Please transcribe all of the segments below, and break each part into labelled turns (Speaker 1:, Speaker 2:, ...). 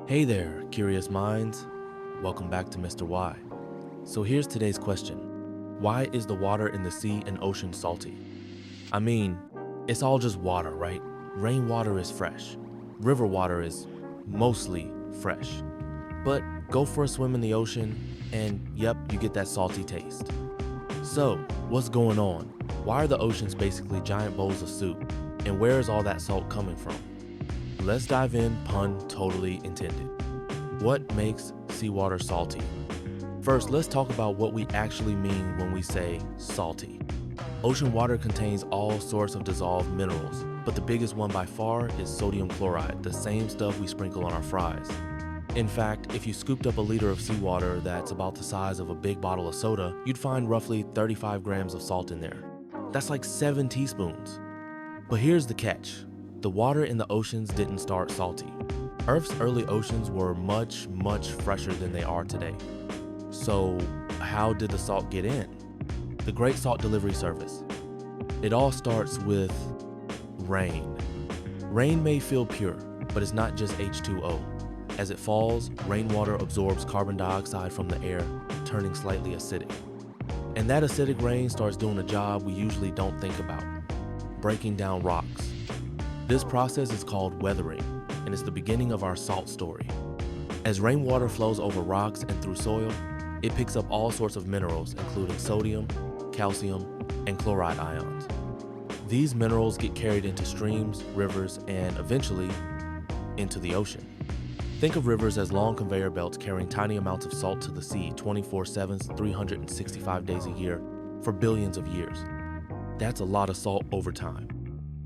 Speaker 1: Hey there, curious minds. Welcome back to Mr. Y. So here's today's question. Why is the water in the sea and ocean salty? I mean, it's all just water, right? Rainwater is fresh. River water is mostly fresh. But go for a swim in the ocean and yep, you get that salty taste. So, what's going on? Why are the oceans basically giant bowls of soup? And where is all that salt coming from? Let's dive in, pun totally intended. What makes seawater salty? First, let's talk about what we actually mean when we say salty. Ocean water contains all sorts of dissolved minerals, but the biggest one by far is sodium chloride, the same stuff we sprinkle on our fries. In fact, if you scooped up a liter of seawater that's about the size of a big bottle of soda, you'd find roughly 35 grams of salt in there. That's like 7 teaspoons. But here's the catch. The water in the oceans didn't start salty. Earth's early oceans were much fresher than they are today. So how did the salt get in? The Great Salt Delivery Service. It all starts with rain. Rain may feel pure, but it's not just H2O. As it falls, rainwater absorbs carbon dioxide from the air, turning slightly acidic. And that acidic rain starts doing a job we usually don't think about, breaking down rocks. This process is called weathering, and it's the beginning of our salt story. As rainwater flows over rocks and through soil, it picks up all sorts of minerals, including sodium, calcium, and chloride ions. These minerals get carried into streams, rivers, and eventually into the ocean. Think of rivers as long conveyor belts carrying tiny amounts of salt to the sea 24/7, 365 days a year for billions of years. That's a lot of salt over time.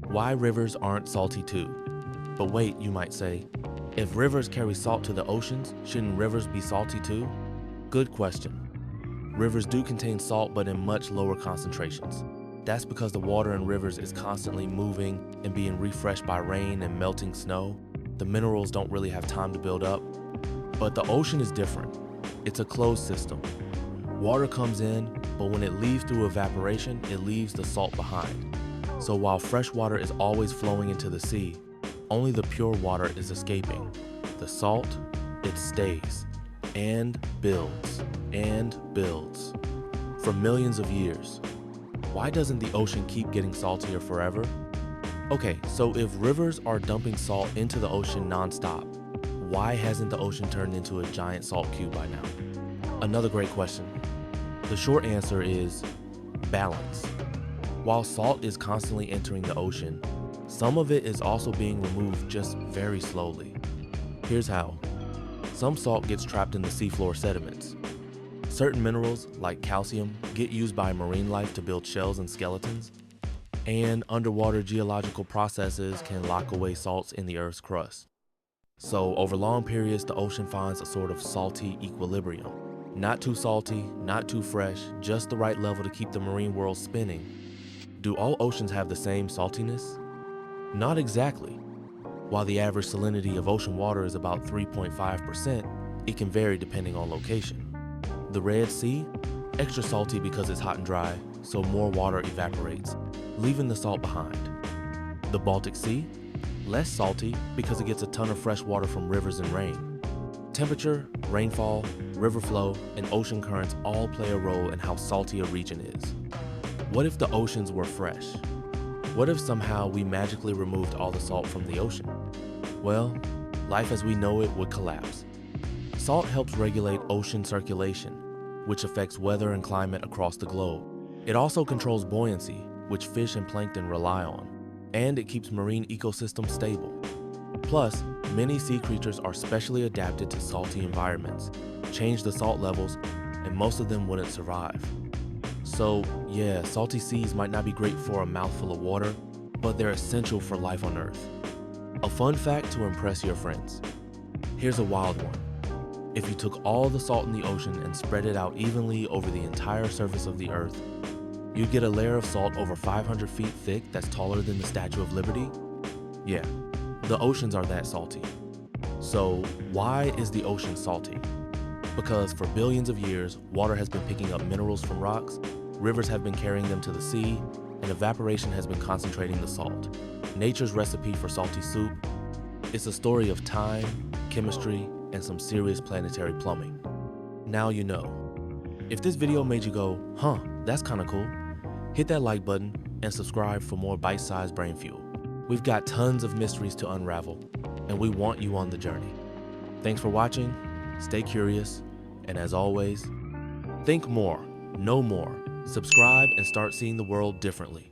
Speaker 1: Why rivers aren't salty too? But wait, you might say, if rivers carry salt to the oceans, shouldn't rivers be salty too? Good question. Rivers do contain salt, but in much lower concentrations. That's because the water in rivers is constantly moving and being refreshed by rain and melting snow. The minerals don't really have time to build up. But the ocean is different. It's a closed system. Water comes in, but when it leaves through evaporation, it leaves the salt behind. So while fresh water is always flowing into the sea, only the pure water is escaping. The salt, it stays and builds for millions of years. Why doesn't the ocean keep getting saltier forever? Okay, so if rivers are dumping salt into the ocean nonstop, why hasn't the ocean turned into a giant salt cube by now? Another great question. The short answer is balance. While salt is constantly entering the ocean, some of it is also being removed just very slowly. Here's how. Some salt gets trapped in the seafloor sediments. Certain minerals, like calcium, get used by marine life to build shells and skeletons, and underwater geological processes can lock away salts in the Earth's crust. So over long periods, the ocean finds a sort of salty equilibrium. Not too salty, not too fresh, just the right level to keep the marine world spinning. Do all oceans have the same saltiness? Not exactly. While the average salinity of ocean water is about 3.5%, it can vary depending on location. The Red Sea? Extra salty because it's hot and dry, so more water evaporates, leaving the salt behind. The Baltic Sea? Less salty because it gets a ton of fresh water from rivers and rain. Temperature, rainfall, river flow, and ocean currents all play a role in how salty a region is. What if the oceans were fresh? What if somehow we magically removed all the salt from the ocean? Well, life as we know it would collapse. Salt helps regulate ocean circulation, which affects weather and climate across the globe. It also controls buoyancy, which fish and plankton rely on, and it keeps marine ecosystems stable. Plus, many sea creatures are specially adapted to salty environments. Change the salt levels, and most of them wouldn't survive. So yeah, salty seas might not be great for a mouthful of water, but they're essential for life on Earth. A fun fact to impress your friends. Here's a wild one. If you took all the salt in the ocean and spread it out evenly over the entire surface of the Earth, you'd get a layer of salt over 500 feet thick that's taller than the Statue of Liberty. Yeah, the oceans are that salty. So why is the ocean salty? Because for billions of years, water has been picking up minerals from rocks, rivers have been carrying them to the sea, and evaporation has been concentrating the salt. Nature's recipe for salty soup. It's a story of time, chemistry, and some serious planetary plumbing. Now you know. If this video made you go, huh, that's kinda cool, hit that like button and subscribe for more bite-sized brain fuel. We've got tons of mysteries to unravel, and we want you on the journey. Thanks for watching, stay curious, and as always, think more, know more, subscribe, and start seeing the world differently.